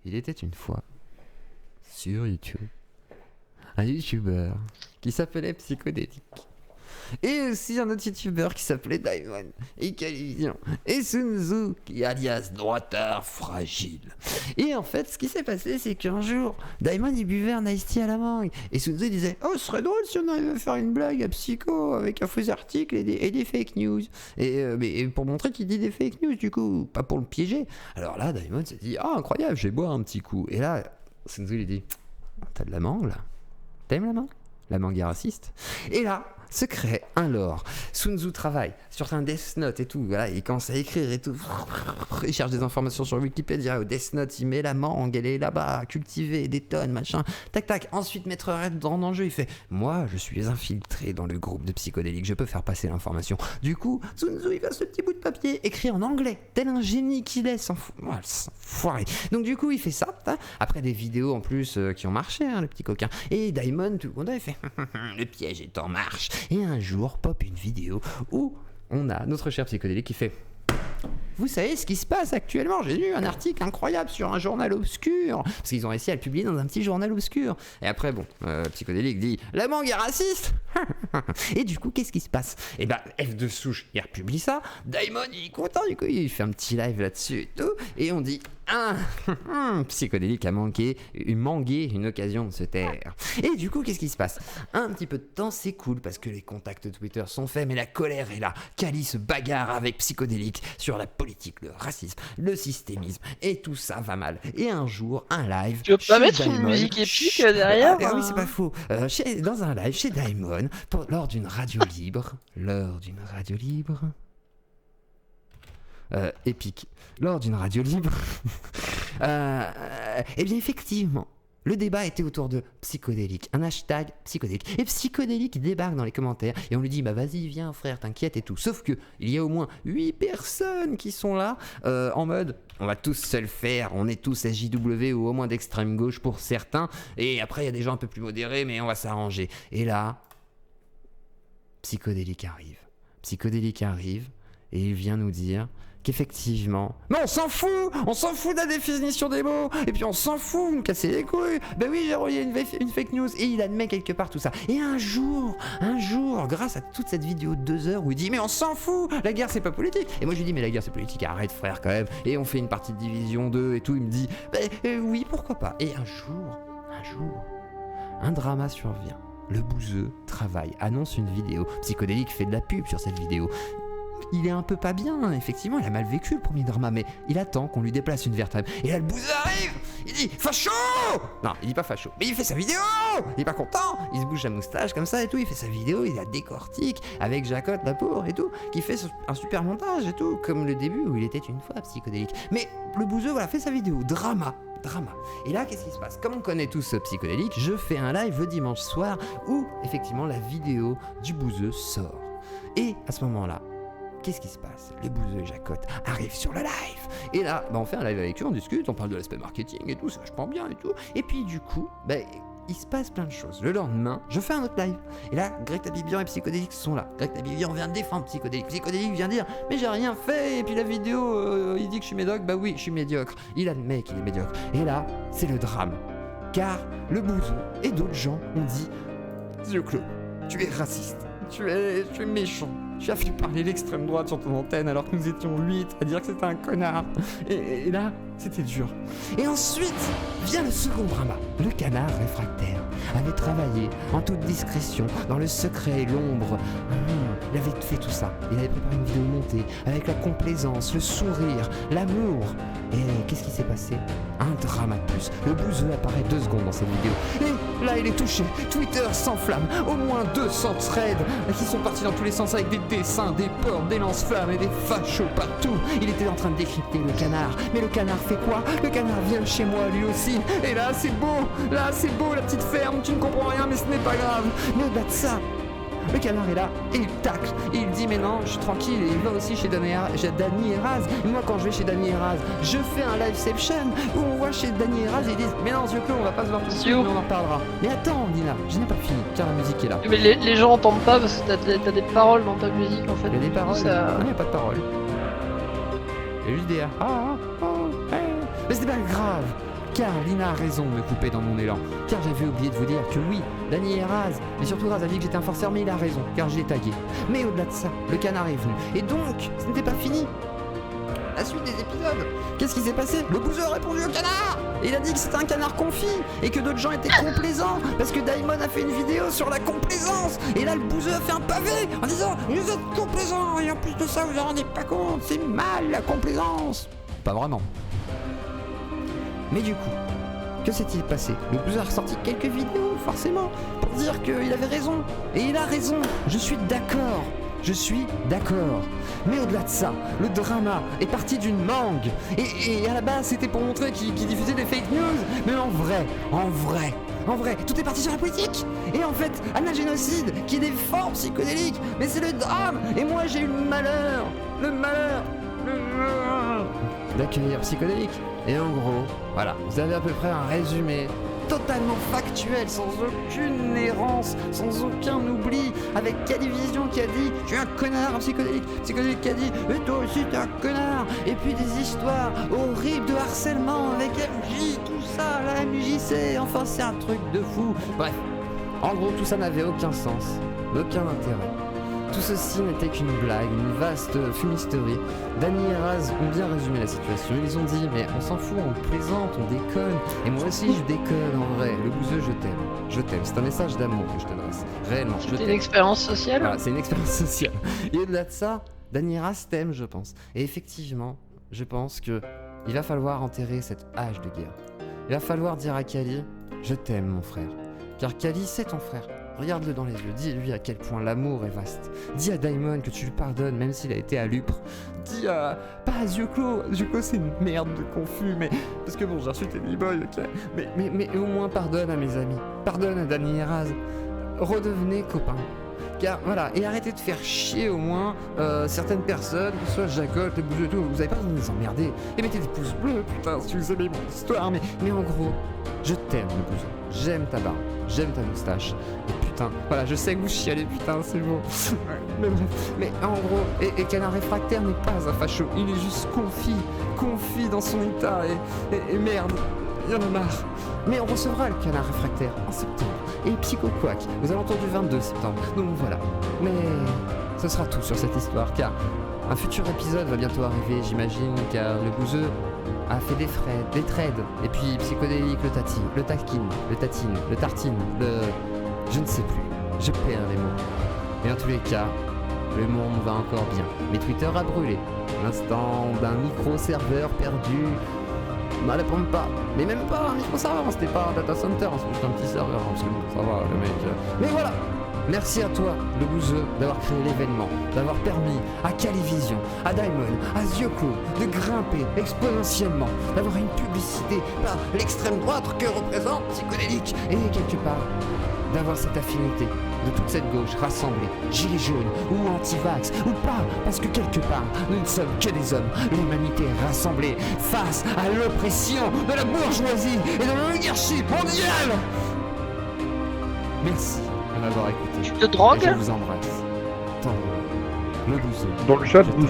Il était une fois sur YouTube un YouTuber qui s'appelait Psychodélique. Et aussi un autre youtubeur qui s'appelait Daimon et Calivision et Sun Tzu qui alias droitard fragile. Et en fait ce qui s'est passé c'est qu'un jour Daimon il buvait un iced tea à la mangue et Sun Tzu disait oh ce serait drôle si on arrivait à faire une blague à Psycho avec un faux article et des fake news et pour montrer qu'il dit des fake news du coup pas pour le piéger. Alors là Daimon s'est dit ah incroyable je vais boire un petit coup et là Sun Tzu lui dit t'as de la mangue là, t'aimes la mangue? La mangue est raciste. Et là se crée un lore. Sun Tzu travaille sur un Death Note et tout. Voilà, il commence à écrire et tout. Il cherche des informations sur Wikipédia. Au Death Note, il met la mangue, elle est là-bas, cultivée, des tonnes, machin. Tac, tac. Ensuite, Maître Red rentre dans le jeu. Il fait moi, je suis infiltré dans le groupe de psychodéliques. Je peux faire passer l'information. Du coup, Sun Tzu, il va ce petit bout de papier écrit en anglais, tel un génie qu'il est, sans foiré. Donc, du coup, il fait ça. Hein, après des vidéos en plus qui ont marché, hein, le petit coquin. Et Daimon, tout le monde, il fait le piège est en marche. Et un jour, pop une vidéo où on a notre cher psychodélique qui fait vous savez ce qui se passe actuellement? J'ai lu un article incroyable sur un journal obscur. Parce qu'ils ont réussi à le publier dans un petit journal obscur. Et après, bon, psychodélique dit la mangue est raciste. Et du coup, qu'est-ce qui se passe? Et bah, F de souche, il republie ça. Daimon, il est content, du coup, il fait un petit live là-dessus et tout. Et on dit psychodélique a manqué une occasion de se taire. Et du coup, qu'est-ce qui se passe? Un petit peu de temps, c'est cool parce que les contacts Twitter sont faits, mais la colère est là. Kali se bagarre avec psychodélique sur la politique, le racisme, le systémisme, et tout ça va mal. Et un jour, un live. Tu veux pas mettre Daimon, une musique épique derrière? Ah oui, c'est pas faux. Dans un live chez Daimon, lors d'une radio libre. Épique. Lors d'une radio libre. Eh bien, effectivement, le débat était autour de psychodélique, un hashtag psychodélique. Et psychodélique débarque dans les commentaires et on lui dit bah vas-y viens frère t'inquiète et tout. Sauf que il y a au moins 8 personnes qui sont là en mode on va tous se le faire, on est tous SJW ou au moins d'extrême gauche pour certains. Et après il y a des gens un peu plus modérés mais on va s'arranger. Et là, psychodélique arrive et il vient nous dire qu'effectivement... Mais on s'en fout de la définition des mots, et puis on s'en fout, vous me cassez les couilles. Ben oui, j'ai relié une fake news, et il admet quelque part tout ça. Et un jour, grâce à toute cette vidéo de 2 heures où il dit mais on s'en fout, la guerre c'est pas politique. Et moi je lui dis mais la guerre c'est politique, arrête frère quand même. Et on fait une partie de Division 2 et tout, il me dit oui pourquoi pas. Et un jour, un drama survient. Le bouseux travaille, annonce une vidéo. Psychodélique fait de la pub sur cette vidéo. Il est un peu pas bien, effectivement, il a mal vécu le premier drama, mais il attend qu'on lui déplace une vertèbre. Et là, le bouseux arrive. Il dit facho. Non, il dit pas facho, mais il fait sa vidéo. Il est pas content. Il se bouge la moustache comme ça et tout. Il fait sa vidéo, il la décortique avec Jacotte la pauvre et tout, qui fait un super montage et tout, comme le début où il était une fois psychodélique. Mais le bouseux, voilà, fait sa vidéo, drama. Et là, qu'est-ce qui se passe? Comme on connaît tous ce psychodélique, je fais un live le dimanche soir où, effectivement, la vidéo du bouseux sort. Et à ce moment-là, qu'est-ce qui se passe? Les bouseux et Jacotte arrivent sur le live. Et là, on fait un live avec eux, on discute, on parle de l'aspect marketing et tout, c'est vachement bien et tout. Et puis du coup, il se passe plein de choses. Le lendemain, je fais un autre live. Et là, Greg Tabibian et Psychodélique sont là. Greg Tabibian vient défendre Psychodélique. Psychodélique vient dire mais j'ai rien fait. Et puis la vidéo, il dit que je suis médiocre. Bah oui, je suis médiocre. Il admet qu'il est médiocre. Et là, c'est le drame. Car le bouseux et d'autres gens ont dit Dieu Clos, tu es raciste. Tu es méchant. Tu as fait parler l'extrême droite sur ton antenne alors que nous étions 8 à dire que c'était un connard. Et là, c'était dur. Et ensuite, vient le second drama. Le canard réfractaire avait travaillé en toute discrétion, dans le secret et l'ombre. Il avait fait tout ça. Il avait préparé une vidéo montée avec la complaisance, le sourire, l'amour. Et qu'est-ce qui s'est passé? Un drama de plus. Le bouseux apparaît 2 secondes dans cette vidéo. Et là, il est touché. Twitter s'enflamme. Au moins 200 threads qui sont partis dans tous les sens avec des dessins, des portes, des lance-flammes et des fachos partout. Il était en train de décrypter le canard. Mais le canard fait quoi? Le canard vient chez moi lui aussi. Et là, c'est beau. Là, c'est beau, la petite ferme. Tu ne comprends rien, mais ce n'est pas grave. Mais au-delà de ça, le canard est là et il tacle et il dit mais non je suis tranquille et il va aussi chez Dany Eraz. Et moi quand je vais chez Dany Eraz je fais un liveception où on voit chez Dany Eraz et ils disent mais non Dieu Clos on va pas se voir tout de suite mais on en reparlera. Mais attends Dina, je n'ai pas fini, tiens la musique est là. Mais les gens entendent pas parce que t'as des paroles dans ta musique en fait. Il y a des paroles, ça... non il n'y a pas de paroles. Il y a juste des mais c'est pas grave. car Lina a raison de me couper dans mon élan. Car j'avais oublié de vous dire que oui, Dany et Raz, mais surtout Raz a dit que j'étais un forceur, mais il a raison, car je l'ai tagué. Mais au-delà de ça, le canard est venu. Et donc, ce n'était pas fini. La suite des épisodes. Qu'est-ce qui s'est passé? Le bouseux a répondu au canard. Et il a dit que c'était un canard confit et que d'autres gens étaient complaisants parce que Daimon a fait une vidéo sur la complaisance. Et là, le bouseux a fait un pavé en disant « Vous êtes complaisants et en plus de ça, vous en rendez pas compte, c'est mal la complaisance !» Pas vraiment. Mais du coup, que s'est-il passé? Le bouseux a ressorti quelques vidéos, forcément, pour dire qu'il avait raison. Et il a raison, je suis d'accord. Je suis d'accord. Mais au-delà de ça, le drama est parti d'une mangue. Et à la base, c'était pour montrer qu'il diffusait des fake news. Mais en vrai, tout est parti sur la politique. Et en fait, Anna Génocide, qui est des formes psychédéliques, mais c'est le drame. Et moi, j'ai eu le malheur d'accueillir Psychodélique. Et en gros, voilà, vous avez à peu près un résumé totalement factuel, sans aucune errance, sans aucun oubli, avec Calivision qui a dit « Je suis un connard, Psychodélique », Psychodélique qui a dit « Et toi aussi t'es un connard », et puis des histoires horribles de harcèlement avec MJ, tout ça, la MJC, enfin c'est un truc de fou. Bref, en gros tout ça n'avait aucun sens, aucun intérêt. Tout ceci n'était qu'une blague, une vaste fumisterie. Dany et Raz ont bien résumé la situation. Ils ont dit, mais on s'en fout, on plaisante, on déconne. Et moi aussi je déconne en vrai. Le bouseux, je t'aime. Je t'aime. C'est un message d'amour que je t'adresse. Réellement, je t'aime. C'est une expérience sociale. Voilà, c'est une expérience sociale. Et au-delà de ça, Dany et Raz t'aiment, je pense. Et effectivement, je pense que il va falloir enterrer cette hache de guerre. Il va falloir dire à Cali, je t'aime mon frère. Car Cali, c'est ton frère. Regarde-le dans les yeux, dis-lui à quel point l'amour est vaste. Dis à Daimon que tu lui pardonnes même s'il a été à l'upre. Dis à... pas à Yeux Clos c'est une merde de confus, mais... Parce que bon, j'ai reçu tes b-boys, ok. Mais au moins pardonne à mes amis. Pardonne à Dany et Raz. Redevenez copains. Car voilà, et arrêtez de faire chier au moins certaines personnes, que ce soit Jacob, les bouseux et tout, vous avez pas besoin de les emmerder. Et mettez des pouces bleus, putain, si vous aimez mon histoire, mais en gros, je t'aime le bouseux. J'aime ta barbe, j'aime ta moustache. Et putain, voilà, je sais que vous chialez, putain, c'est beau. Mais bref, mais en gros, et Canard Réfractaire n'est pas un facho, il est juste confit dans son état, et merde, il y en a marre. Mais on recevra le Canard Réfractaire en septembre, et Psycho Quack aux alentours du 22 septembre, donc voilà. Mais ce sera tout sur cette histoire, car un futur épisode va bientôt arriver, j'imagine, car le bouseux a fait des trades, et puis Psychodélique le tatine, le tartine, je ne sais plus, je perds les mots. Mais en tous les cas, le monde va encore bien. Mais Twitter a brûlé. L'instant d'un micro-serveur perdu. Ne répondent pas. Mais même pas un micro-serveur, c'était pas un data center, c'est juste un petit serveur, parce que bon, ça va, le mec. Mais voilà. Merci à toi, le bouseux, d'avoir créé l'événement, d'avoir permis à Calivision, à Daimon, à Yeux Clos de grimper exponentiellement, d'avoir une publicité par l'extrême droite que représente Psychodélique, et quelque part, d'avoir cette affinité de toute cette gauche rassemblée, gilets jaunes ou anti-vax ou pas, parce que quelque part, nous ne sommes que des hommes, l'humanité rassemblée face à l'oppression de la bourgeoisie et de l'oligarchie mondiale. Merci de m'avoir écouté. Tu te drogues? Et je vous embrasse. Tant le bouseux. Dans le chat, vous